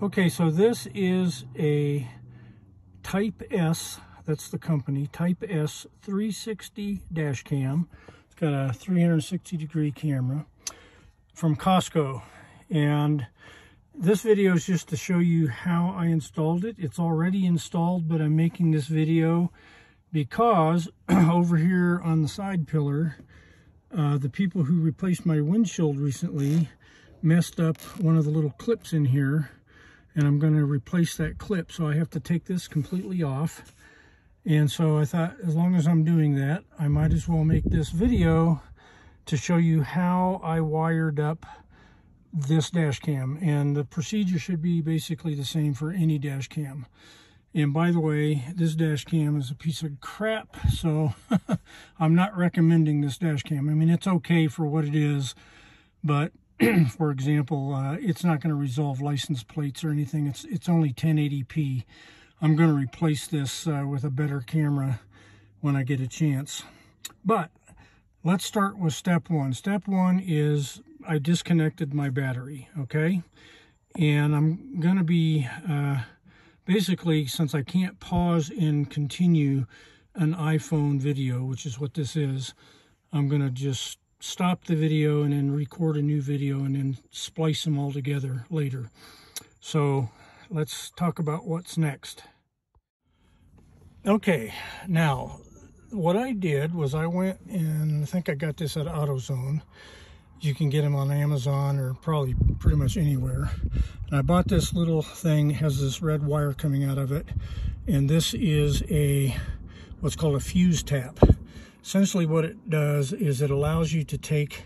Okay, so this is a Type S, that's the company, Type S 360 dash cam. It's got a 360-degree camera from Costco. And this video is just to show you how I installed it. It's already installed, but I'm making this video because over here on the side pillar, the people who replaced my windshield recently messed up one of the little clips in here, and I'm going to replace that clip, so I have to take this completely off. And so I thought, as long as I'm doing that, I might as well make this video to show you how I wired up this dash cam. And the procedure should be basically the same for any dash cam. And by the way, this dash cam is a piece of crap, so I'm not recommending this dash cam. I mean, it's okay for what it is, but for example, it's not going to resolve license plates or anything. It's only 1080p. I'm going to replace this with a better camera when I get a chance. But let's start with step one. Step one is I disconnected my battery, okay? And I'm going to be, basically, since I can't pause and continue an iPhone video, which is what this is, I'm going to just stop the video and then record a new video and then splice them all together later. So let's talk about what's next. Okay, now what I did was I went, and I think I got this at AutoZone. You can get them on Amazon or probably pretty much anywhere. And I bought this little thing, it has this red wire coming out of it, and this is what's called a fuse tap. Essentially what it does is it allows you to take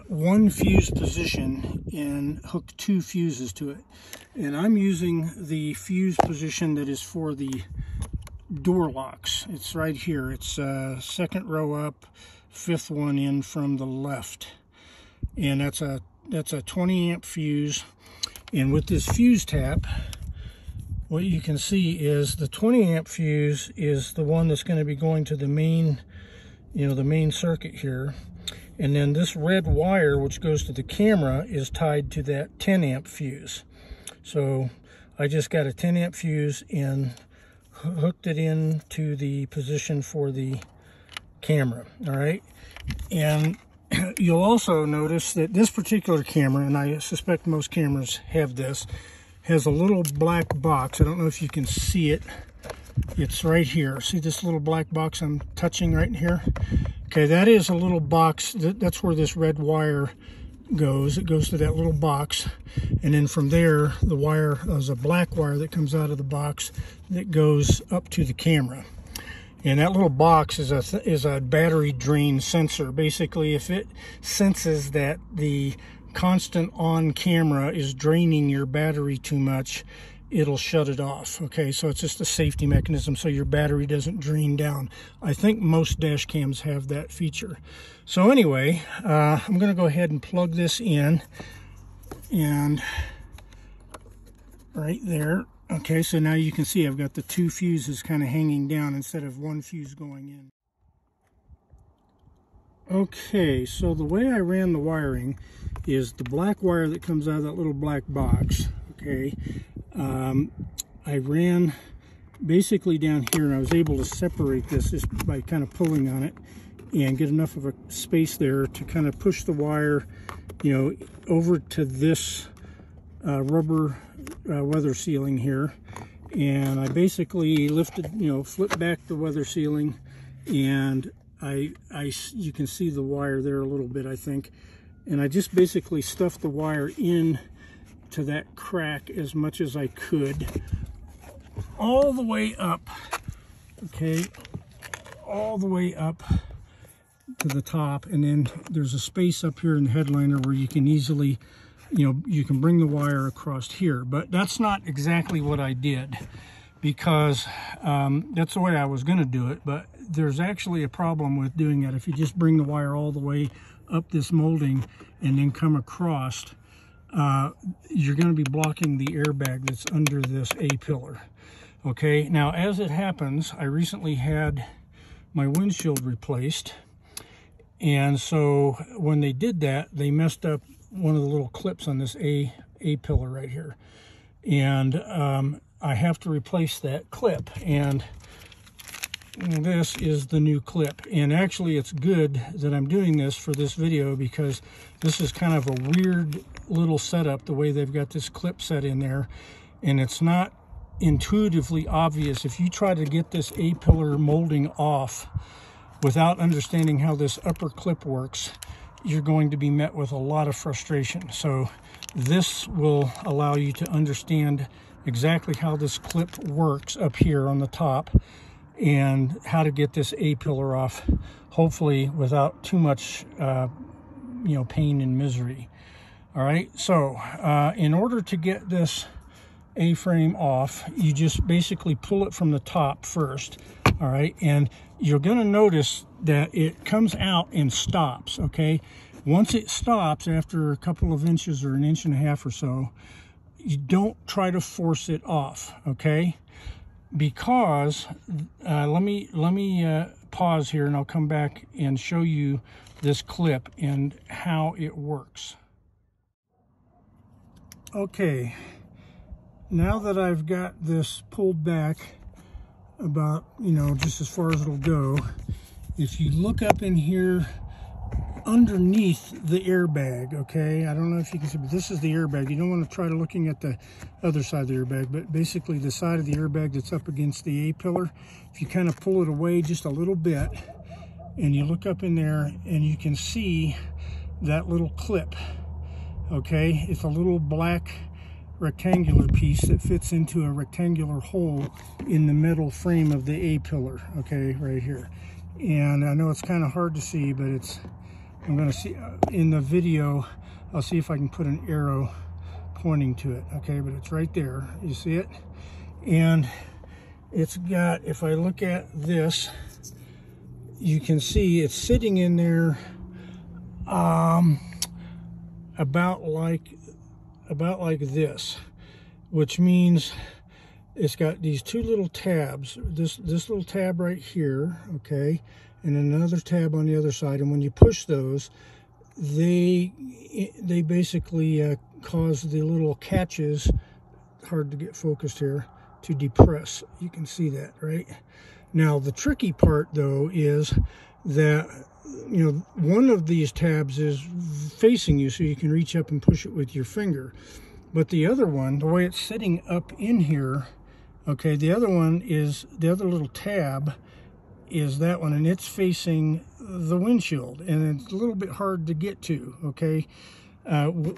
one fuse position and hook two fuses to it. And I'm using the fuse position that is for the door locks. It's right here. It's second row up, fifth one in from the left. And that's a 20 amp fuse. And with this fuse tap, what you can see is the 20 amp fuse is the one that's going to be going to the main, the main circuit here. And then this red wire, which goes to the camera, is tied to that 10 amp fuse. So I just got a 10 amp fuse and hooked it into the position for the camera, all right? And you'll also notice that this particular camera, and I suspect most cameras have this, has a little black box. I don't know if you can see it. It's right here. See this little black box I'm touching right here? Okay, that is a little box. That's where this red wire goes. It goes to that little box. And then from there, the wire, there's a black wire that comes out of the box that goes up to the camera. And that little box is a battery drain sensor. Basically, if it senses that the constant on camera is draining your battery too much, it'll shut it off. Okay, so it's just a safety mechanism so your battery doesn't drain down. I think most dash cams have that feature. So anyway, I'm going to go ahead and plug this in, and right there. Okay, so now you can see I've got the two fuses kind of hanging down instead of one fuse going in. Okay, so the way I ran the wiring is the black wire that comes out of that little black box. Okay, I ran basically down here, and I was able to separate this just by kind of pulling on it and get enough of a space there to kind of push the wire, over to this rubber weather sealing here. And I basically lifted, flipped back the weather sealing, and you can see the wire there a little bit, I think. And I just basically stuffed the wire in to that crack as much as I could, all the way up, okay, all the way up to the top. And then there's a space up here in the headliner where you can easily, you can bring the wire across here. But that's not exactly what I did, because that's the way I was going to do it. But there's actually a problem with doing that. If you just bring the wire all the way up this molding and then come across, you're going to be blocking the airbag that's under this A-pillar. Okay, now as it happens, I recently had my windshield replaced, and so when they did that, they messed up one of the little clips on this A pillar right here. and I have to replace that clip, and this is the new clip. And actually it's good that I'm doing this for this video, because this is kind of a weird little setup, the way they've got this clip set in there, and it's not intuitively obvious. If you try to get this A-pillar molding off without understanding how this upper clip works, you're going to be met with a lot of frustration. So this will allow you to understand exactly how this clip works up here on the top, and how to get this A-pillar off, hopefully without too much pain and misery. All right, so in order to get this A-frame off, you just basically pull it from the top first. All right, and you're going to notice that it comes out and stops. Okay, once it stops after a couple of inches or an inch and a half or so, you don't try to force it off. Okay, because let me pause here, and I'll come back and show you this clip and how it works. Okay, now that I've got this pulled back about, just as far as it'll go, if you look up in here underneath the airbag, okay, I don't know if you can see, but this is the airbag. You don't want to try to looking at the other side of the airbag, but basically the side of the airbag that's up against the A-pillar, if you kind of pull it away just a little bit and you look up in there, and you can see that little clip. Okay, it's a little black rectangular piece that fits into a rectangular hole in the metal frame of the A-pillar, okay, right here. And I know it's kind of hard to see, but I'm going to see in the video, I'll see if I can put an arrow pointing to it, okay, but it's right there, you see it? And it's got, if I look at this, you can see it's sitting in there about like this, which means it's got these two little tabs, this little tab right here, okay, and another tab on the other side, and when you push those, they basically cause the little catches, hard to get focused here, to depress. You can see that, right? Now the tricky part though is that one of these tabs is facing you, so you can reach up and push it with your finger, but the other one, the way it's sitting up in here, okay, the other one is, the other little tab is that one, and it's facing the windshield, and it's a little bit hard to get to, okay,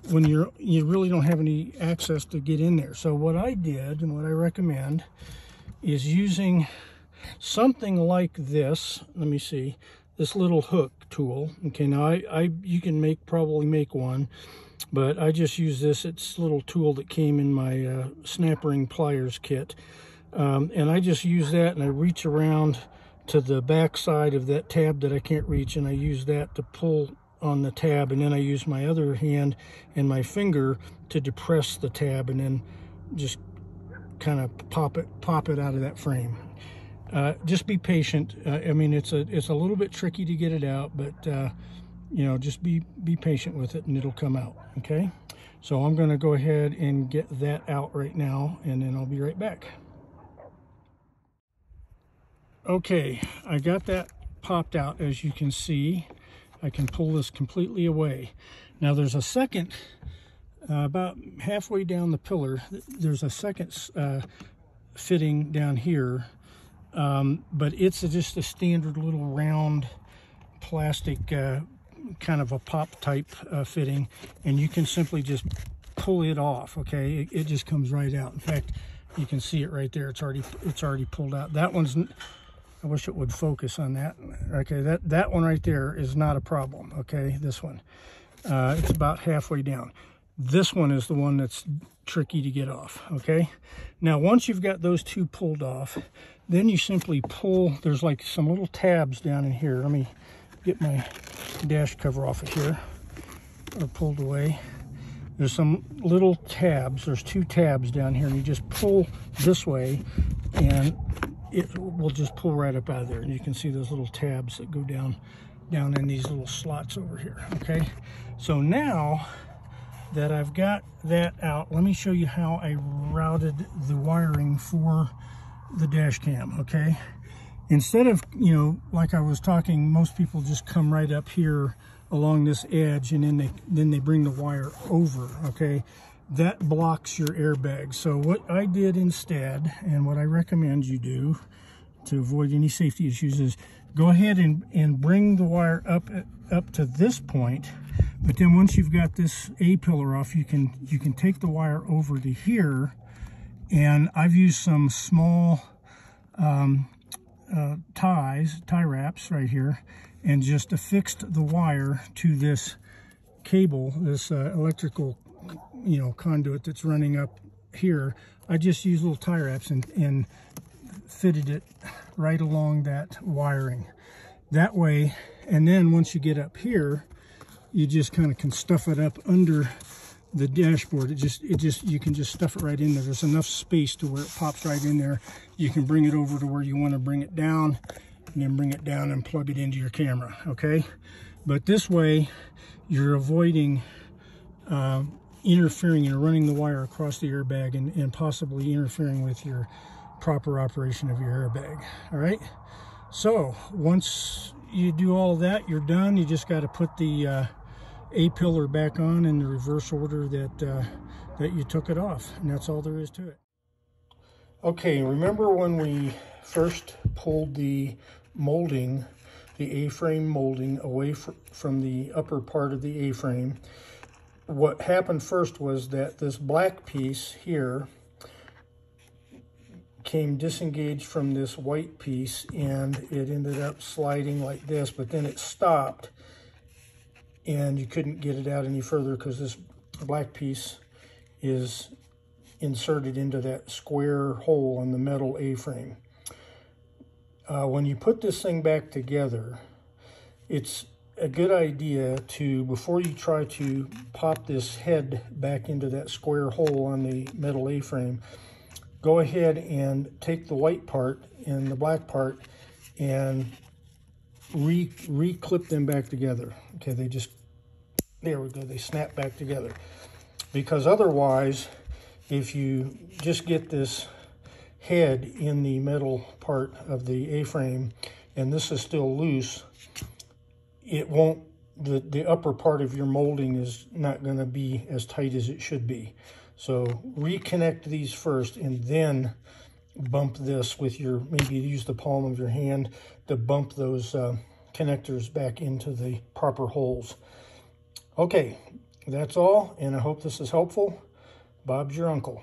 when you really don't have any access to get in there. So what I did, and what I recommend, is using something like this. Let me see, this little hook tool. Okay, now you can probably make one, but I just use this. It's a little tool that came in my snap ring pliers kit, and I just use that, and I reach around to the back side of that tab that I can't reach, and I use that to pull on the tab, and then I use my other hand and my finger to depress the tab, and then just kind of pop it out of that frame. Just be patient. I mean, it's a little bit tricky to get it out, but just be patient with it, and it'll come out. Okay, so I'm going to go ahead and get that out right now, and then I'll be right back. Okay, I got that popped out. As you can see, I can pull this completely away. Now there's a second, about halfway down the pillar, there's a second fitting down here, but it's just a standard little round plastic kind of a pop type fitting, and you can simply just pull it off. Okay, it just comes right out. In fact, you can see it right there. It's already pulled out. That one's, I wish it would focus on that. Okay, that one right there is not a problem. Okay, this one, it's about halfway down. This one is the one that's tricky to get off. Okay, now once you've got those two pulled off, then you simply pull, there's like some little tabs down in here. Let me get my dash cover off of here, or pulled away. There's some little tabs, there's two tabs down here, and you just pull this way, and it will just pull right up out of there. And you can see those little tabs that go down in these little slots over here. Okay, so now that I've got that out, let me show you how I routed the wiring for the dash cam, okay? Instead of, you know, like I was talking, most people just come right up here along this edge and then they bring the wire over, okay? That blocks your airbag. So what I did instead, and what I recommend you do to avoid any safety issues, is go ahead and bring the wire up to this point. But then once you've got this A-pillar off, you can take the wire over to here, and I've used some small tie wraps right here, and just affixed the wire to this cable, this electrical, you know, conduit that's running up here. I just use little tie wraps and fitted it right along that wiring. That way, and then once you get up here, you just kind of can stuff it up under the dashboard. You can just stuff it right in there. There's enough space to where it pops right in there. You can bring it over to where you want to bring it down, and then bring it down and plug it into your camera, okay? But this way, you're avoiding interfering and running the wire across the airbag and possibly interfering with your proper operation of your airbag, all right? So once you do all of that, you're done. You just got to put the A-pillar back on in the reverse order that you took it off, and that's all there is to it. Okay, remember when we first pulled the molding, the A-frame molding, away from the upper part of the A-frame? What happened first was that this black piece here came disengaged from this white piece, and it ended up sliding like this, but then it stopped and you couldn't get it out any further because this black piece is inserted into that square hole in the metal A-frame. When you put this thing back together, it's a good idea to, before you try to pop this head back into that square hole on the metal A-frame, go ahead and take the white part and the black part and re-clip them back together. Okay, there we go, they snap back together. Because otherwise, if you just get this head in the metal part of the A-frame and this is still loose, it won't, the upper part of your molding is not going to be as tight as it should be. So reconnect these first and then bump this with your, maybe use the palm of your hand to bump those connectors back into the proper holes. Okay, that's all, and I hope this is helpful. Bob's your uncle.